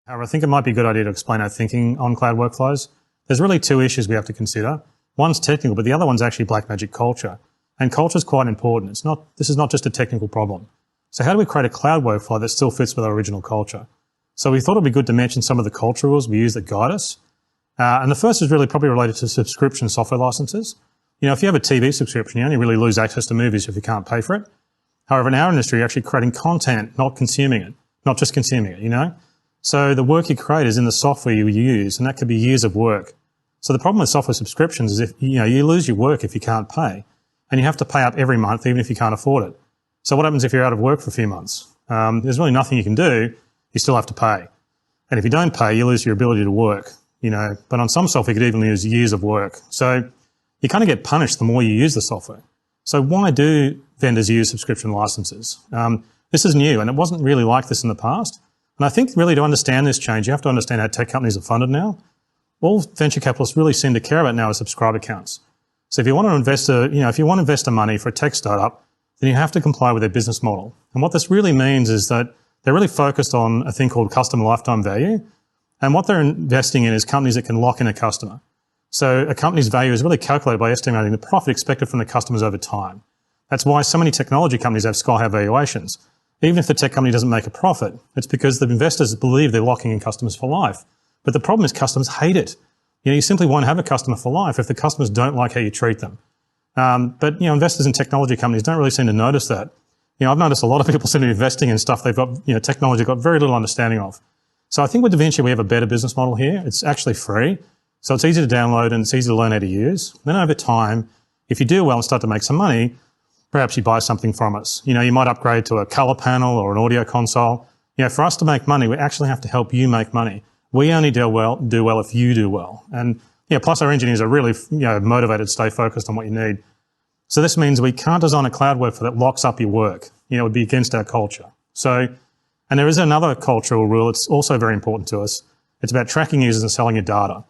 However, I think it might be a good idea to explain our thinking on cloud workflows. There's really two issues we have to consider. One's technical, but the other one's actually Blackmagic culture. And culture is quite important. This is not just a technical problem. So how do we create a cloud workflow that still fits with our original culture? So we thought it'd be good to mention some of the culture rules we use that guide us. And the first is really probably related to subscription software licenses. You know, if you have a TV subscription, you only really lose access to movies if you can't pay for it. However, in our industry, you're actually creating content, not consuming it, not just consuming it, you know? So the work you create is in the software you use, and that could be years of work. So the problem with software subscriptions is if, you know, you lose your work if you can't pay, and you have to pay up every month even if you can't afford it. So what happens if you're out of work for a few months? There's really nothing you can do. You still have to pay. And if you don't pay, you lose your ability to work, you know. But on some software, you could even lose years of work. So you kind of get punished the more you use the software. So why do vendors use subscription licenses? This is new, and it wasn't really like this in the past. And I think really to understand this change, you have to understand how tech companies are funded now. All venture capitalists really seem to care about now is subscriber counts. So if you want to invest if you want investor money for a tech startup, then you have to comply with their business model. And what this really means is that they're really focused on a thing called customer lifetime value. And what they're investing in is companies that can lock in a customer. So a company's value is really calculated by estimating the profit expected from the customers over time. That's why so many technology companies have sky-high valuations. Even if the tech company doesn't make a profit, it's because the investors believe they're locking in customers for life. But the problem is customers hate it. You know, you simply won't have a customer for life if the customers don't like how you treat them. But, you know, investors in technology companies don't really seem to notice that. You know, I've noticed a lot of people seem to be investing in stuff they've got, you know, technology they've got very little understanding of. So I think with Davinci, we have a better business model here. It's actually free. So it's easy to download and it's easy to learn how to use. Then over time, if you do well and start to make some money, perhaps you buy something from us. You know, you might upgrade to a color panel or an audio console. You know, for us to make money, we actually have to help you make money. We only do well if you do well. And, you know, plus our engineers are really, you know, motivated to stay focused on what you need. So this means we can't design a cloud workflow that locks up your work. You know, it would be against our culture. So, and there is another cultural rule. It's also very important to us. It's about tracking users and selling your data.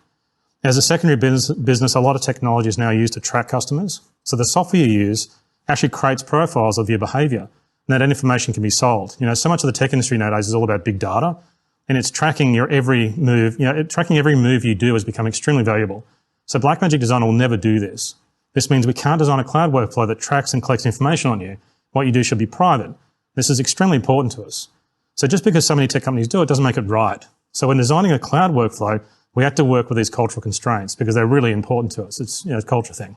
As a secondary business, a lot of technology is now used to track customers. So the software you use actually creates profiles of your behavior, and that information can be sold. You know, so much of the tech industry nowadays is all about big data, and it's tracking your every move. You know, tracking every move you do has become extremely valuable. So Blackmagic Design will never do this. This means we can't design a cloud workflow that tracks and collects information on you. What you do should be private. This is extremely important to us. So just because so many tech companies do it doesn't make it right. So when designing a cloud workflow, we have to work with these cultural constraints because they're really important to us. It's, you know, a culture thing.